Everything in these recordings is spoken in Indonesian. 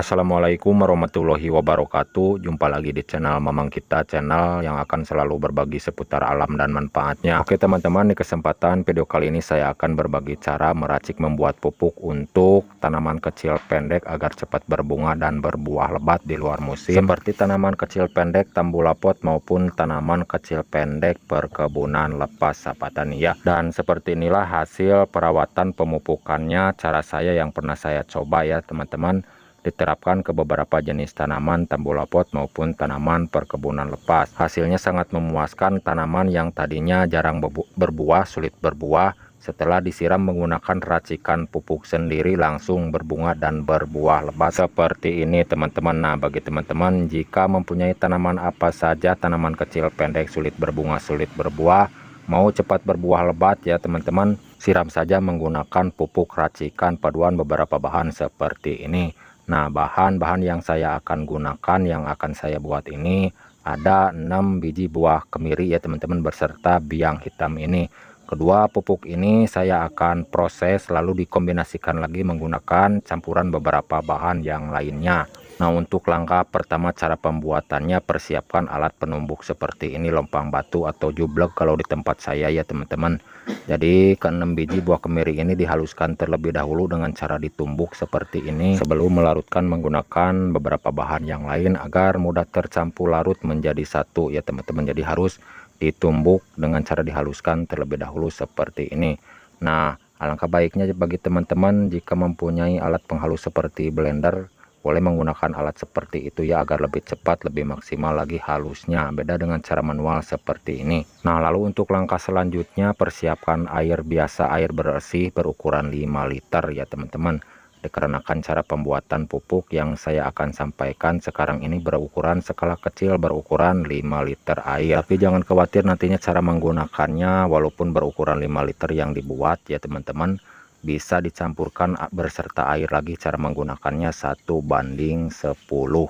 Assalamualaikum warahmatullahi wabarakatuh. Jumpa lagi di channel Mamang Kita, channel yang akan selalu berbagi seputar alam dan manfaatnya. Oke teman-teman, di kesempatan video kali ini saya akan berbagi cara meracik membuat pupuk untuk tanaman kecil pendek agar cepat berbunga dan berbuah lebat di luar musim, seperti tanaman kecil pendek tambulapot maupun tanaman kecil pendek perkebunan lepas apa tani ya. Dan seperti inilah hasil perawatan pemupukannya, cara saya yang pernah saya coba ya teman-teman, diterapkan ke beberapa jenis tanaman tambulapot maupun tanaman perkebunan lepas. Hasilnya sangat memuaskan. Tanaman yang tadinya jarang berbuah, sulit berbuah, setelah disiram menggunakan racikan pupuk sendiri langsung berbunga dan berbuah lebat seperti ini teman-teman. Nah, bagi teman-teman jika mempunyai tanaman apa saja, tanaman kecil pendek sulit berbunga, sulit berbuah, mau cepat berbuah lebat ya teman-teman, siram saja menggunakan pupuk racikan paduan beberapa bahan seperti ini. Nah, bahan-bahan yang saya akan gunakan, yang akan saya buat ini ada 6 biji buah kemiri ya teman-teman, beserta biang hitam ini. Kedua pupuk ini saya akan proses lalu dikombinasikan lagi menggunakan campuran beberapa bahan yang lainnya. Nah, untuk langkah pertama cara pembuatannya, persiapkan alat penumbuk seperti ini, lompang batu atau jublek kalau di tempat saya ya teman-teman. Jadi ke-6 biji buah kemiri ini dihaluskan terlebih dahulu dengan cara ditumbuk seperti ini sebelum melarutkan menggunakan beberapa bahan yang lain agar mudah tercampur larut menjadi satu ya teman-teman. Jadi harus ditumbuk dengan cara dihaluskan terlebih dahulu seperti ini. Nah, alangkah baiknya bagi teman-teman jika mempunyai alat penghalus seperti blender, boleh menggunakan alat seperti itu ya agar lebih cepat, lebih maksimal lagi halusnya, beda dengan cara manual seperti ini. Nah, lalu untuk langkah selanjutnya, persiapkan air biasa, air bersih berukuran 5 liter ya teman-teman. Dikarenakan cara pembuatan pupuk yang saya akan sampaikan sekarang ini berukuran skala kecil, berukuran 5 liter air. Tapi jangan khawatir, nantinya cara menggunakannya walaupun berukuran 5 liter yang dibuat ya teman-teman, bisa dicampurkan berserta air lagi. Cara menggunakannya 1:10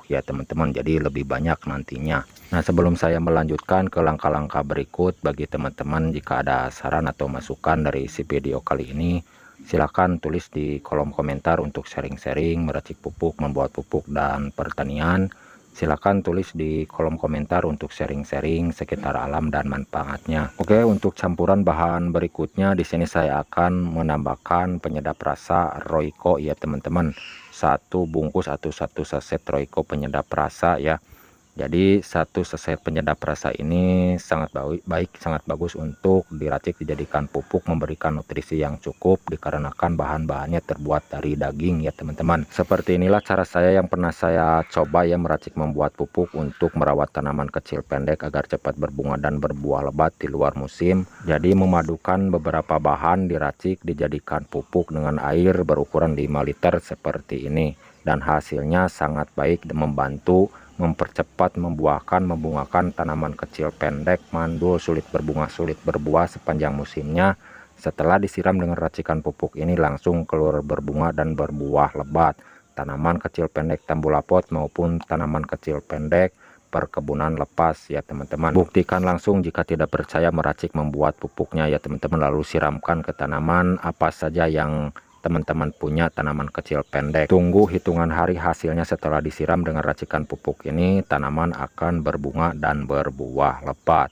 ya teman-teman, jadi lebih banyak nantinya. Nah, sebelum saya melanjutkan ke langkah-langkah berikut, bagi teman-teman jika ada saran atau masukan dari isi video kali ini, silahkan tulis di kolom komentar. Untuk sharing-sharing meracik pupuk, membuat pupuk dan pertanian, silahkan tulis di kolom komentar untuk sharing-sharing sekitar alam dan manfaatnya. Oke, untuk campuran bahan berikutnya di sini saya akan menambahkan penyedap rasa Royco ya teman-teman. 1 bungkus atau 1 saset Royco penyedap rasa ya. Jadi 1 saset penyedap rasa ini sangat baik, sangat bagus untuk diracik dijadikan pupuk, memberikan nutrisi yang cukup dikarenakan bahan-bahannya terbuat dari daging ya teman-teman. Seperti inilah cara saya yang pernah saya coba ya meracik membuat pupuk untuk merawat tanaman kecil pendek agar cepat berbunga dan berbuah lebat di luar musim. Jadi memadukan beberapa bahan diracik dijadikan pupuk dengan air berukuran 5 liter seperti ini, dan hasilnya sangat baik dan membantu mempercepat membuahkan, membungakan tanaman kecil pendek mandul, sulit berbunga, sulit berbuah sepanjang musimnya. Setelah disiram dengan racikan pupuk ini langsung keluar berbunga dan berbuah lebat. Tanaman kecil pendek tambulapot maupun tanaman kecil pendek perkebunan lepas ya teman-teman. Buktikan langsung jika tidak percaya meracik membuat pupuknya ya teman-teman, lalu siramkan ke tanaman apa saja yang teman-teman punya tanaman kecil pendek. Tunggu hitungan hari hasilnya. Setelah disiram dengan racikan pupuk ini, tanaman akan berbunga dan berbuah lebat.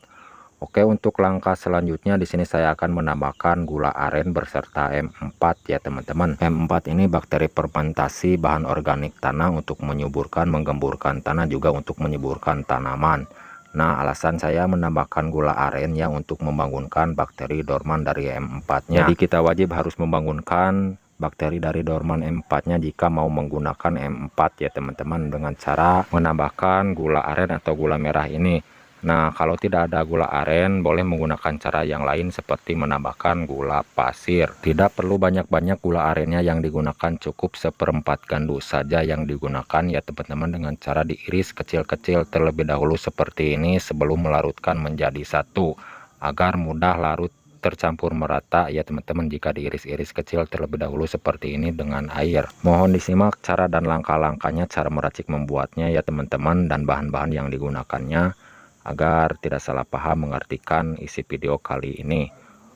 Oke, untuk langkah selanjutnya di sini saya akan menambahkan gula aren beserta M4 ya teman-teman. M4 ini bakteri fermentasi bahan organik tanah untuk menyuburkan, menggemburkan tanah, juga untuk menyuburkan tanaman. Nah, alasan saya menambahkan gula aren ya untuk membangunkan bakteri dorman dari M4-nya. Jadi kita wajib harus membangunkan bakteri dari dorman M4-nya jika mau menggunakan M4 ya teman-teman, dengan cara menambahkan gula aren atau gula merah ini. Nah, kalau tidak ada gula aren, boleh menggunakan cara yang lain seperti menambahkan gula pasir. Tidak perlu banyak-banyak gula arennya yang digunakan, cukup 1/4 gandus saja yang digunakan ya teman-teman, dengan cara diiris kecil-kecil terlebih dahulu seperti ini sebelum melarutkan menjadi satu agar mudah larut tercampur merata ya teman-teman jika diiris-iris kecil terlebih dahulu seperti ini dengan air. Mohon disimak cara dan langkah-langkahnya, cara meracik membuatnya ya teman-teman, dan bahan-bahan yang digunakannya agar tidak salah paham mengartikan isi video kali ini.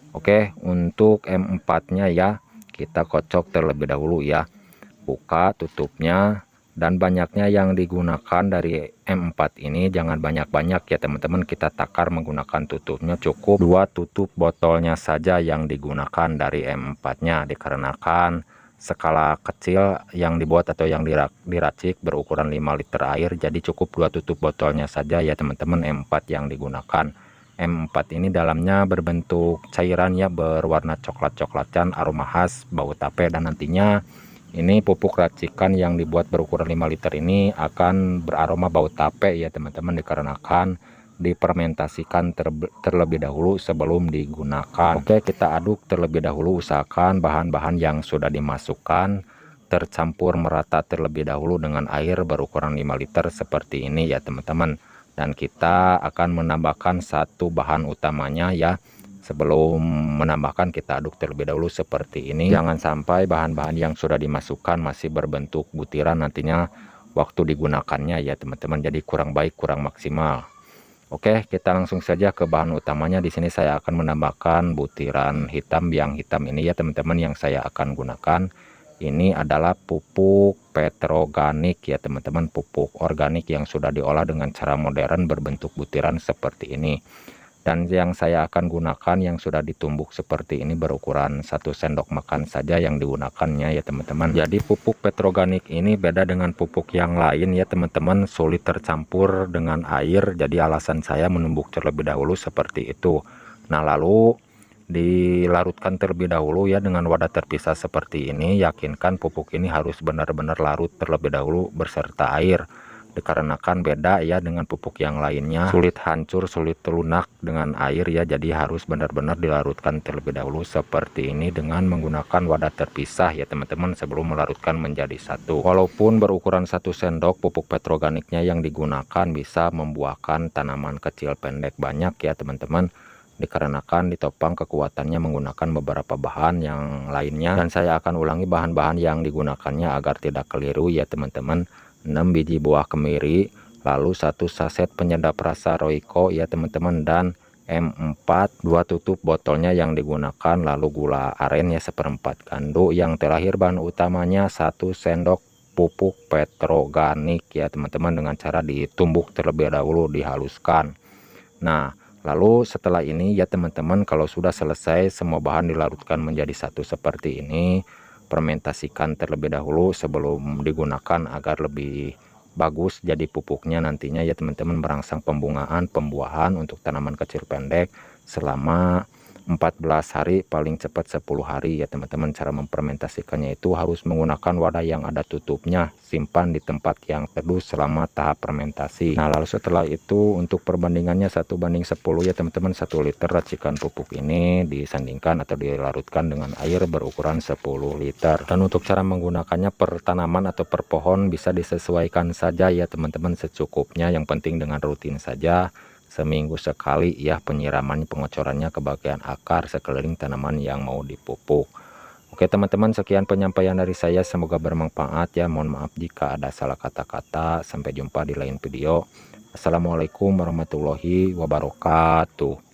Oke, untuk M4 nya ya kita kocok terlebih dahulu ya, buka tutupnya Dan banyaknya yang digunakan dari M4 ini jangan banyak-banyak ya teman-teman, kita takar menggunakan tutupnya cukup 2 tutup botolnya saja yang digunakan dari M4 nya, dikarenakan skala kecil yang dibuat atau yang diracik berukuran 5 liter air, jadi cukup 2 tutup botolnya saja ya teman-teman M4 yang digunakan. M4 ini dalamnya berbentuk cairan ya, berwarna coklat-coklatan, aroma khas, bau tape, dan nantinya ini pupuk racikan yang dibuat berukuran 5 liter ini akan beraroma bau tape ya teman-teman, dikarenakan difermentasikan terlebih dahulu sebelum digunakan. Oke, kita aduk terlebih dahulu, usahakan bahan-bahan yang sudah dimasukkan tercampur merata terlebih dahulu dengan air berukuran 5 liter seperti ini ya teman-teman. Dan kita akan menambahkan satu bahan utamanya ya. Sebelum menambahkan, kita aduk terlebih dahulu seperti ini. Jangan sampai bahan-bahan yang sudah dimasukkan masih berbentuk butiran nantinya waktu digunakannya ya teman-teman, jadi kurang baik, kurang maksimal. Oke, kita langsung saja ke bahan utamanya. Di sini saya akan menambahkan butiran hitam. Yang hitam ini ya teman-teman yang saya akan gunakan ini adalah pupuk petroganik ya teman-teman, pupuk organik yang sudah diolah dengan cara modern berbentuk butiran seperti ini. Dan yang saya akan gunakan yang sudah ditumbuk seperti ini berukuran 1 sendok makan saja yang digunakannya ya teman-teman. Jadi pupuk petroganik ini beda dengan pupuk yang lain ya teman-teman, sulit tercampur dengan air, jadi alasan saya menumbuk terlebih dahulu seperti itu. Nah, lalu dilarutkan terlebih dahulu ya dengan wadah terpisah seperti ini. Yakinkan pupuk ini harus benar-benar larut terlebih dahulu beserta air, dikarenakan beda ya dengan pupuk yang lainnya, sulit hancur, sulit terlunak dengan air ya, jadi harus benar-benar dilarutkan terlebih dahulu seperti ini dengan menggunakan wadah terpisah ya teman-teman sebelum melarutkan menjadi satu. Walaupun berukuran 1 sendok, pupuk petroganiknya yang digunakan bisa membuahkan tanaman kecil pendek banyak ya teman-teman, dikarenakan ditopang kekuatannya menggunakan beberapa bahan yang lainnya. Dan saya akan ulangi bahan-bahan yang digunakannya agar tidak keliru ya teman-teman. 6 biji buah kemiri, lalu 1 saset penyedap rasa Royco ya teman-teman, dan M4 2 tutup botolnya yang digunakan, lalu gula aren ya 1/4 gandum. Yang terakhir bahan utamanya 1 sendok pupuk petroganik ya teman-teman, dengan cara ditumbuk terlebih dahulu, dihaluskan. Nah, lalu setelah ini ya teman-teman, kalau sudah selesai semua bahan dilarutkan menjadi satu seperti ini, fermentasikan terlebih dahulu sebelum digunakan agar lebih bagus jadi pupuknya nantinya ya teman-teman, merangsang pembungaan, pembuahan untuk tanaman kecil pendek selama 14 hari, paling cepat 10 hari ya teman-teman. Cara memfermentasikannya itu harus menggunakan wadah yang ada tutupnya, simpan di tempat yang teduh selama tahap fermentasi. Nah, lalu setelah itu untuk perbandingannya 1:10 ya teman-teman, 1 liter racikan pupuk ini disandingkan atau dilarutkan dengan air berukuran 10 liter. Dan untuk cara menggunakannya per tanaman atau per pohon bisa disesuaikan saja ya teman-teman, secukupnya, yang penting dengan rutin saja. Seminggu sekali ya penyiraman, pengocorannya ke bagian akar sekeliling tanaman yang mau dipupuk. Oke teman-teman, sekian penyampaian dari saya, semoga bermanfaat ya. Mohon maaf jika ada salah kata-kata. Sampai jumpa di lain video. Assalamualaikum warahmatullahi wabarakatuh.